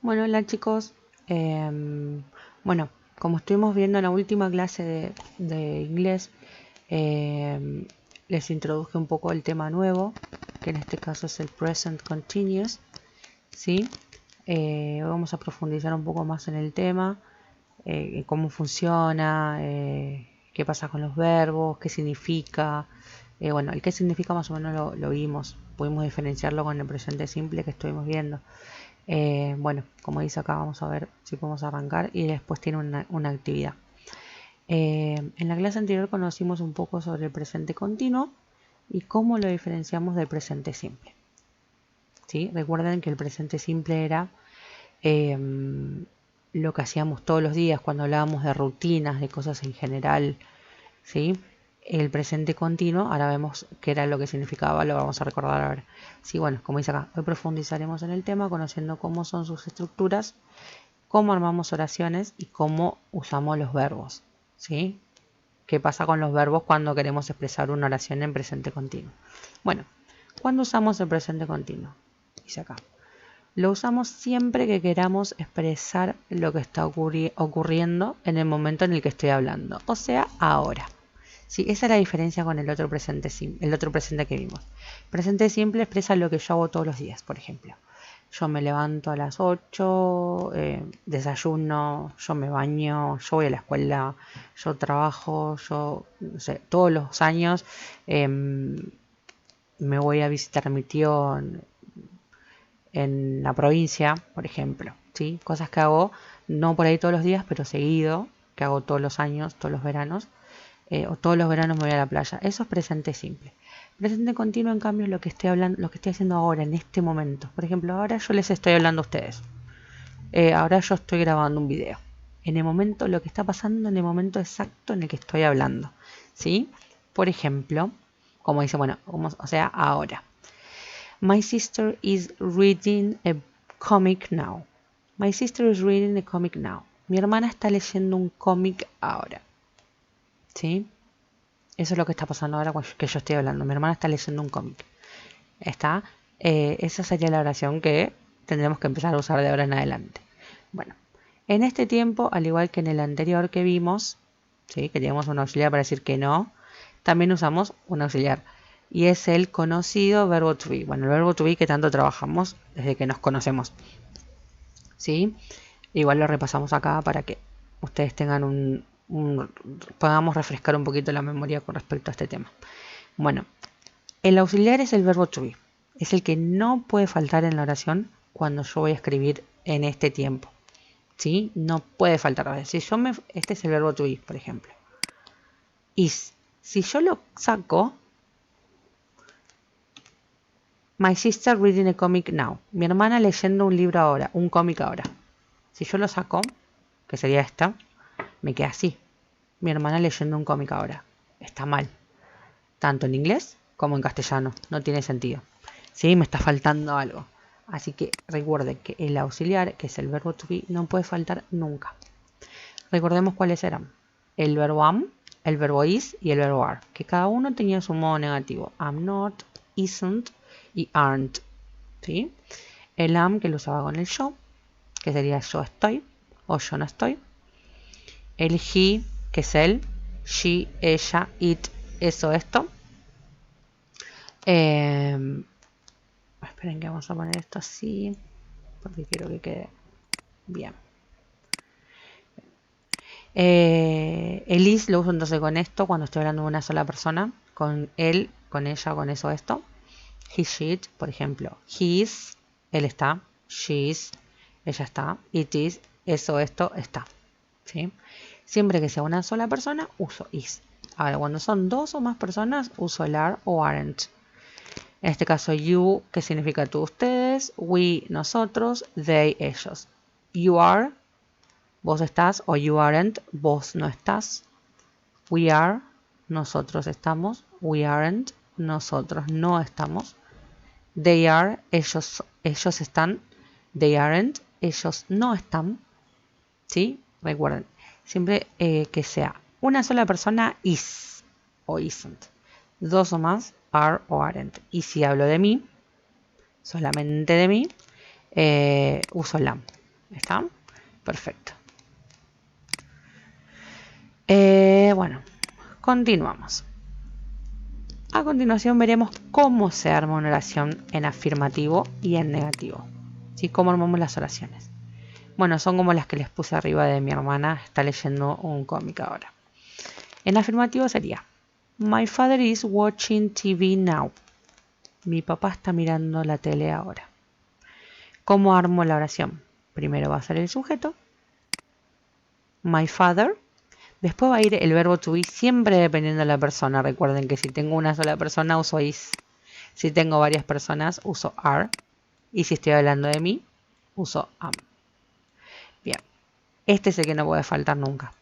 Bueno, hola chicos. Bueno, como estuvimos viendo en la última clase de inglés, les introduje un poco el tema nuevo, que en este caso es el present continuous, ¿sí? Vamos a profundizar un poco más en el tema, cómo funciona, qué pasa con los verbos, qué significa. Bueno, el qué significa más o menos lo vimos, pudimos diferenciarlo con el presente simple que estuvimos viendo. Bueno, como dice acá, vamos a ver si podemos arrancar y después tiene una actividad. En la clase anterior conocimos un poco sobre el presente continuo y cómo lo diferenciamos del presente simple. ¿Sí? Recuerden que el presente simple era eh, lo que hacíamos todos los días cuando hablábamos de rutinas, de cosas en general. ¿Sí? El presente continuo, ahora vemos qué era lo que significaba, lo vamos a recordar ahora. Sí, bueno, como dice acá, hoy profundizaremos en el tema conociendo cómo son sus estructuras, cómo armamos oraciones y cómo usamos los verbos. ¿Sí? ¿Qué pasa con los verbos cuando queremos expresar una oración en presente continuo? Bueno, ¿cuándo usamos el presente continuo? Dice acá. Lo usamos siempre que queramos expresar lo que está ocurriendo en el momento en el que estoy hablando, o sea, ahora. Sí, esa es la diferencia con el otro presente, el otro presente que vimos. Presente simple expresa lo que yo hago todos los días, por ejemplo. Yo me levanto a las 8, desayuno, yo me baño, yo voy a la escuela, yo trabajo, yo, no sé, todos los años eh, me voy a visitar a mi tío en la provincia, por ejemplo. ¿Sí? Cosas que hago no por ahí todos los días, pero seguido, que hago todos los años, todos los veranos. O todos los veranos me voy a la playa. Eso es presente simple. Presente continuo, en cambio, es lo que estoy hablando, lo que estoy haciendo ahora, en este momento. Por ejemplo, ahora yo les estoy hablando a ustedes. Ahora yo estoy grabando un video. En el momento, lo que está pasando en el momento exacto en el que estoy hablando. ¿Sí? Por ejemplo, como dice, bueno, o sea, ahora. My sister is reading a comic now. My sister is reading a comic now. Mi hermana está leyendo un cómic ahora. ¿Sí? Eso es lo que está pasando ahora que yo estoy hablando. Mi hermana está leyendo un cómic. Está. Esa sería la oración que tendremos que empezar a usar de ahora en adelante. Bueno, en este tiempo, al igual que en el anterior que vimos, ¿sí? Que teníamos un auxiliar para decir que no, también usamos un auxiliar. Y es el conocido verbo to be. Bueno, el verbo to be que tanto trabajamos desde que nos conocemos. ¿Sí? Igual lo repasamos acá para que ustedes tengan podamos refrescar un poquito la memoria con respecto a este tema. Bueno, el auxiliar es el verbo to be. Es el que no puede faltar en la oración cuando yo voy a escribir en este tiempo. ¿Sí? No puede faltar. Si este es el verbo to be, por ejemplo. Y si yo lo saco, my sister reading a comic now. Mi hermana leyendo un libro ahora, un cómic ahora. Si yo lo saco, que sería esta, me queda así. Mi hermana leyendo un cómic ahora. Está mal. Tanto en inglés como en castellano. No tiene sentido. ¿Sí? Me está faltando algo. Así que recuerden que el auxiliar, que es el verbo to be, no puede faltar nunca. Recordemos cuáles eran. El verbo am, el verbo is y el verbo are. Que cada uno tenía su modo negativo. Am not, isn't y aren't. ¿Sí? El am que lo usaba con el yo, que sería yo estoy o yo no estoy. El he, que es él. She, ella, it, eso, esto. Esperen que vamos a poner esto así, porque quiero que quede bien. El is lo uso entonces con esto cuando estoy hablando de una sola persona, con él, con ella, con eso, esto. He, she, it, por ejemplo. He is, él está. She is, ella está. It is, eso, esto, está. ¿Sí? Siempre que sea una sola persona, uso is. Ahora, cuando son dos o más personas, uso el are o aren't. En este caso, you, que significa tú, ustedes. We, nosotros. They, ellos. You are, vos estás. O you aren't, vos no estás. We are, nosotros estamos. We aren't, nosotros no estamos. They are, ellos están. They aren't, ellos no están. ¿Sí? Recuerden, siempre que sea una sola persona, is o isn't. Dos o más, are o aren't. Y si hablo de mí, solamente de mí, uso la. ¿Está? Perfecto. Bueno, continuamos. A continuación veremos cómo se arma una oración en afirmativo y en negativo. ¿Sí? Cómo armamos las oraciones. Bueno, son como las que les puse arriba de mi hermana. Está leyendo un cómic ahora. En afirmativo sería: My father is watching TV now. Mi papá está mirando la tele ahora. ¿Cómo armo la oración? Primero va a ser el sujeto. My father. Después va a ir el verbo to be, siempre dependiendo de la persona. Recuerden que si tengo una sola persona uso is. Si tengo varias personas uso are. Y si estoy hablando de mí, uso am. Bien. Este es el que no puede faltar nunca.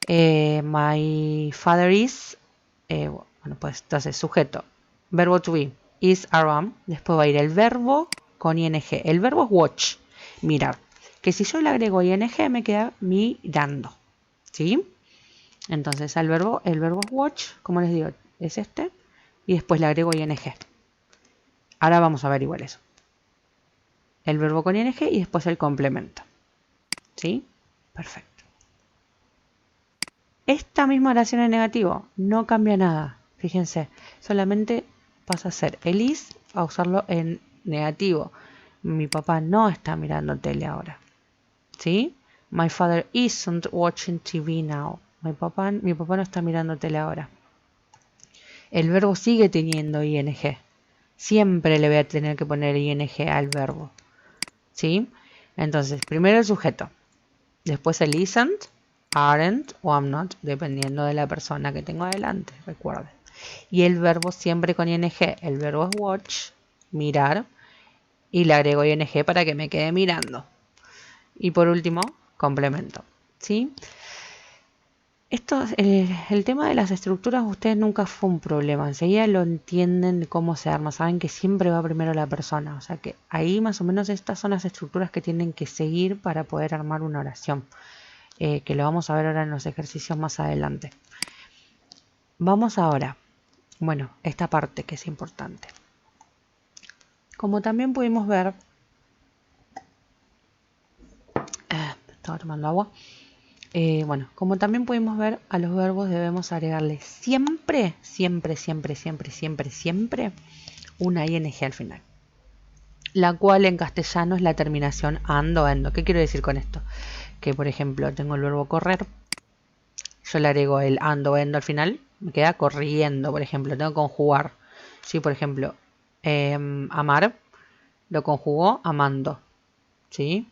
My father is. Bueno, pues entonces sujeto. Verbo to be. Is, are, am. Después va a ir el verbo con ing. El verbo es watch. Mirar. Que si yo le agrego ing me queda mirando. ¿Sí? Entonces el verbo es watch, como les digo, es este. Y después le agrego ing. Ahora vamos a ver igual eso. El verbo con ing y después el complemento. ¿Sí? Perfecto. Esta misma oración en negativo no cambia nada. Fíjense, solamente pasa a ser el is a usarlo en negativo. Mi papá no está mirando tele ahora. ¿Sí? My father isn't watching TV now. Mi papá no está mirando tele ahora. El verbo sigue teniendo ing. Siempre le voy a tener que poner ing al verbo. ¿Sí? Entonces, primero el sujeto. Después el isn't, aren't o am not, dependiendo de la persona que tengo adelante, recuerden. Y el verbo siempre con ing. El verbo es watch, mirar. Y le agrego ing para que me quede mirando. Y por último, complemento. ¿Sí? El tema de las estructuras, ustedes nunca fue un problema. Enseguida lo entienden de cómo se arma. Saben que siempre va primero la persona. O sea que ahí más o menos estas son las estructuras que tienen que seguir para poder armar una oración. Que lo vamos a ver ahora en los ejercicios más adelante. Vamos ahora. Bueno, esta parte que es importante. Como también pudimos ver... estaba tomando agua. Bueno, como también pudimos ver, a los verbos debemos agregarle siempre una ing al final. La cual en castellano es la terminación and o endo. ¿Qué quiero decir con esto? Que por ejemplo tengo el verbo correr. Yo le agrego el and o endo al final. Me queda corriendo, por ejemplo. Tengo que conjugar. Sí, por ejemplo, amar lo conjugó amando. ¿Sí?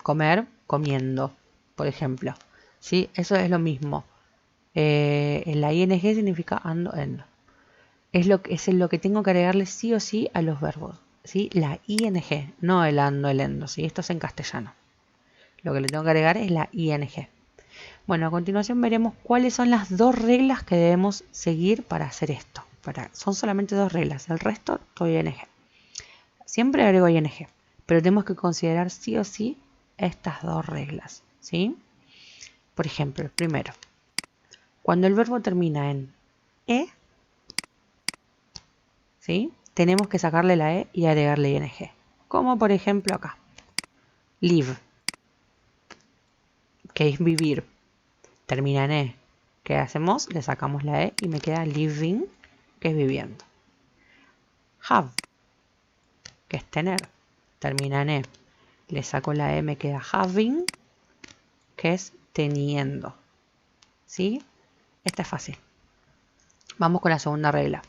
Comer, comiendo, por ejemplo. ¿Sí? Eso es lo mismo. La ing significa and o endo. Es lo que tengo que agregarle sí o sí a los verbos. ¿Sí? La ing, no el and o el endo. ¿Sí? Esto es en castellano. Lo que le tengo que agregar es la ing. Bueno, a continuación veremos cuáles son las dos reglas que debemos seguir para hacer esto. Son solamente dos reglas, el resto todo ing. Siempre agrego ing, pero tenemos que considerar sí o sí estas dos reglas. ¿Sí? Por ejemplo, primero, cuando el verbo termina en e, ¿sí? Tenemos que sacarle la e y agregarle ing. Como por ejemplo acá, live, que es vivir, termina en e. ¿Qué hacemos? Le sacamos la e y me queda living, que es viviendo. Have, que es tener, termina en e. Le saco la e, me queda having, que es teniendo. ¿Sí? Esta es fácil. Vamos con la segunda regla.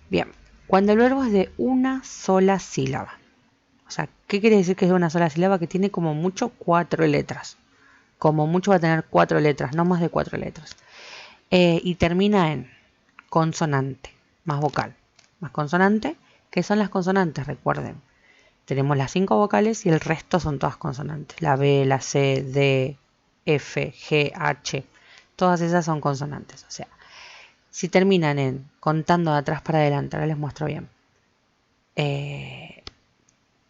Bien, cuando el verbo es de una sola sílaba. O sea, ¿qué quiere decir que es de una sola sílaba? Que tiene como mucho 4 letras. Como mucho va a tener 4 letras, no más de 4 letras. Y termina en consonante, más vocal, más consonante, que son las consonantes, recuerden. Tenemos las 5 vocales y el resto son todas consonantes. La B, la C, D, F, G, H, todas esas son consonantes. O sea, si terminan en contando de atrás para adelante, ahora les muestro bien.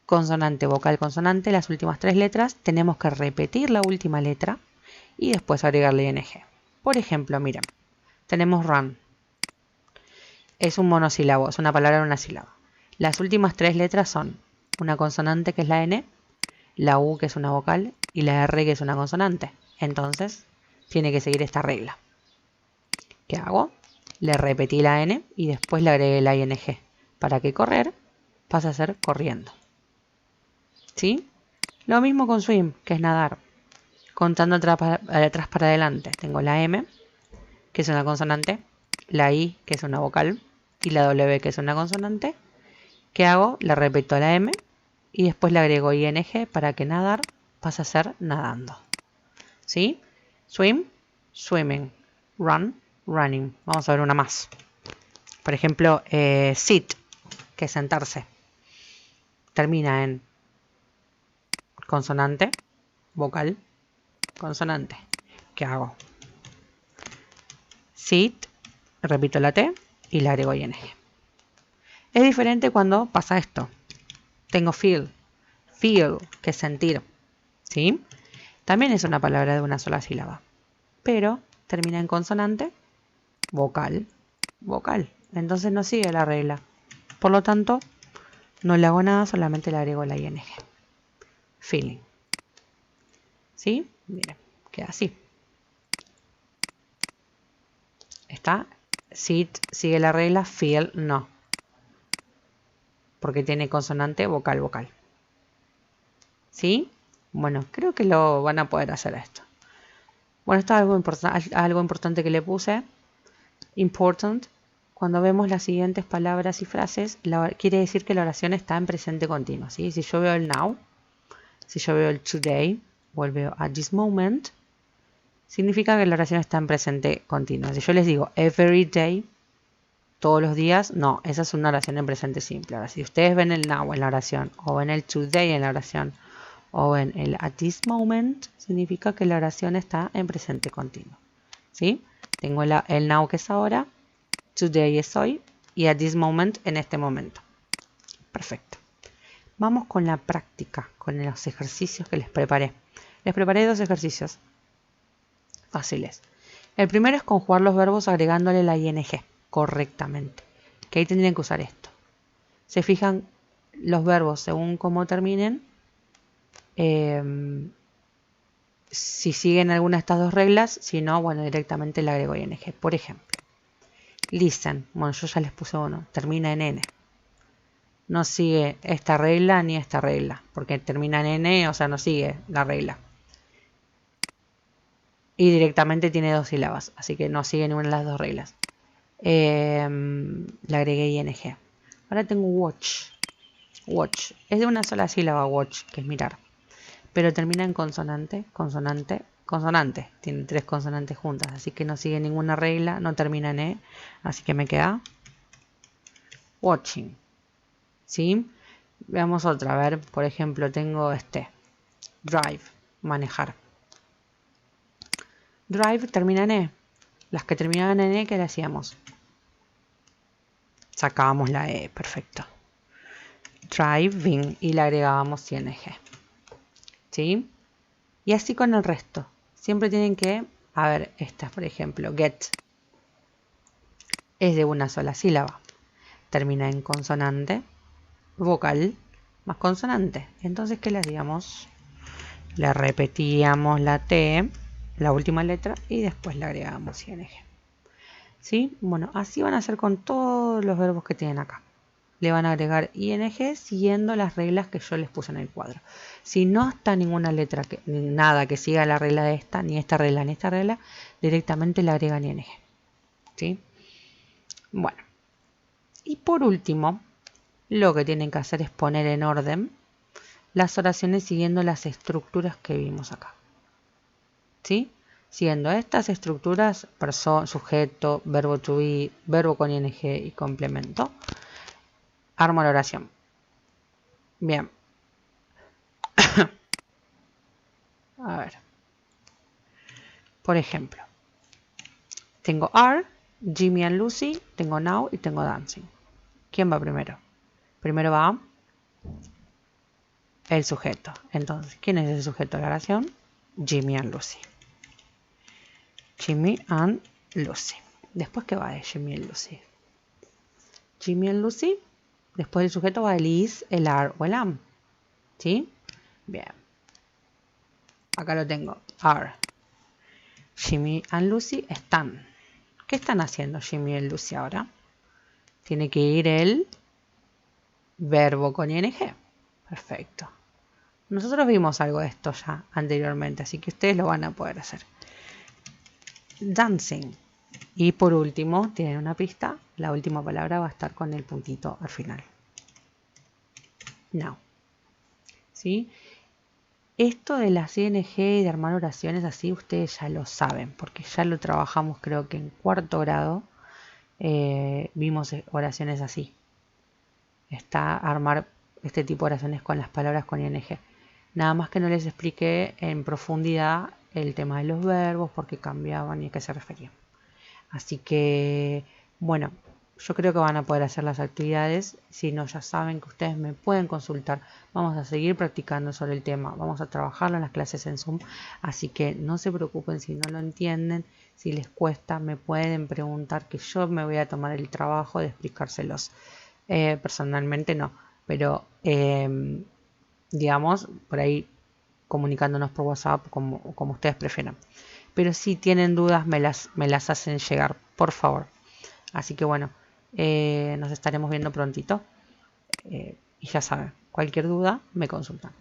Consonante, vocal, consonante, las últimas 3 letras, tenemos que repetir la última letra y después agregarle ing. Por ejemplo, miren, tenemos run. Es un monosílabo, es una palabra en una sílaba. Las últimas 3 letras son una consonante que es la n, la U, que es una vocal, y la R, que es una consonante. Entonces, tiene que seguir esta regla. ¿Qué hago? Le repetí la N y después le agregué la ING. Para que correr pase a ser corriendo. ¿Sí? Lo mismo con swim, que es nadar. Contando atrás para adelante. Tengo la M, que es una consonante, la I, que es una vocal, y la W, que es una consonante. ¿Qué hago? Le repito la M y después le agrego ING para que nadar pase a ser nadando. ¿Sí? Swim, swimming. Run, running. Vamos a ver una más. Por ejemplo, sit, que es sentarse. Termina en consonante, vocal, consonante. ¿Qué hago? Sit, repito la T y le agrego ING. Es diferente cuando pasa esto. Tengo feel, que es sentir. ¿Sí? También es una palabra de una sola sílaba. Pero termina en consonante, vocal, vocal. Entonces no sigue la regla. Por lo tanto, no le hago nada, solamente le agrego la ING. Feeling. ¿Sí? Miren, queda así. Está. Sit sigue la regla, feel no. Porque tiene consonante, vocal, vocal. ¿Sí? Bueno, creo que lo van a poder hacer esto. Bueno, esto es algo importante que le puse. Important. Cuando vemos las siguientes palabras y frases, quiere decir que la oración está en presente continuo. ¿Sí? Si yo veo el now, si yo veo el today, o veo at this moment, significa que la oración está en presente continuo. Si yo les digo every day, todos los días, no, esa es una oración en presente simple. Ahora, si ustedes ven el now en la oración, o ven el today en la oración, o ven el at this moment, significa que la oración está en presente continuo. ¿Sí? Tengo el now, que es ahora, today es hoy, y at this moment en este momento. Perfecto. Vamos con la práctica, con los ejercicios que les preparé. Les preparé 2 ejercicios fáciles. El primero es conjugar los verbos agregándole la ING correctamente. Que ahí tendrían que usar esto. Se fijan los verbos según cómo terminen. Si siguen alguna de estas 2 reglas, si no, bueno, directamente le agrego ING. Por ejemplo, listen. Bueno, yo ya les puse uno. Termina en N. No sigue esta regla ni esta regla. Porque termina en N, o sea, no sigue la regla. Y directamente tiene 2 sílabas. Así que no sigue ninguna de las 2 reglas. Le agregué ING. Ahora tengo watch. Watch. Es de una sola sílaba watch, que es mirar. Pero termina en consonante, consonante, consonante. Tiene 3 consonantes juntas, así que no sigue ninguna regla, no termina en E. Así que me queda watching. ¿Sí? Veamos otra. A ver, por ejemplo, tengo drive, manejar. Drive termina en E. Las que terminaban en E, ¿qué le hacíamos? Sacábamos la E, perfecto. Driving y le agregábamos ING. ¿Sí? Y así con el resto. Siempre tienen que, a ver, esta por ejemplo, get. Es de una sola sílaba. Termina en consonante, vocal, más consonante. Entonces, ¿qué le hacíamos? Le repetíamos la T, la última letra, y después le agregábamos ING. ¿Sí? Bueno, así van a hacer con todos los verbos que tienen acá. Le van a agregar ING siguiendo las reglas que yo les puse en el cuadro. Si no está ninguna letra, nada que siga la regla de esta, ni esta regla, ni esta regla, directamente le agregan ING. ¿Sí? Bueno. Y por último, lo que tienen que hacer es poner en orden las oraciones siguiendo las estructuras que vimos acá. ¿Sí? Siguiendo estas estructuras, sujeto, verbo to be, verbo con ING y complemento, armo la oración. Bien. A ver. Por ejemplo, tengo are, Jimmy and Lucy, tengo now y tengo dancing. ¿Quién va primero? Primero va el sujeto. Entonces, ¿quién es el sujeto de la oración? Jimmy and Lucy. Jimmy and Lucy. Después, ¿qué va de Jimmy and Lucy? Jimmy and Lucy. Después del sujeto va el is, el are o el am. ¿Sí? Bien. Acá lo tengo. Are. Jimmy and Lucy están. ¿Qué están haciendo Jimmy y Lucy ahora? Tiene que ir el verbo con ing. Perfecto. Nosotros vimos algo de esto ya anteriormente, así que ustedes lo van a poder hacer. Dancing. Y por último, tienen una pista. La última palabra va a estar con el puntito al final. Now. ¿Sí? Esto de las ing y de armar oraciones así, ustedes ya lo saben, porque ya lo trabajamos creo que en cuarto grado. Vimos oraciones así. Está armar este tipo de oraciones con las palabras con ing. Nada más que no les expliqué en profundidad el tema de los verbos, por qué cambiaban y a qué se referían. Así que, bueno, yo creo que van a poder hacer las actividades. Si no, ya saben que ustedes me pueden consultar. Vamos a seguir practicando sobre el tema. Vamos a trabajarlo en las clases en Zoom. Así que no se preocupen si no lo entienden. Si les cuesta, me pueden preguntar, que yo me voy a tomar el trabajo de explicárselos. Personalmente no, pero digamos, por ahí comunicándonos por WhatsApp, como ustedes prefieran. Pero si tienen dudas, me las hacen llegar, por favor. Así que bueno, nos estaremos viendo prontito. Y ya saben, cualquier duda me consultan.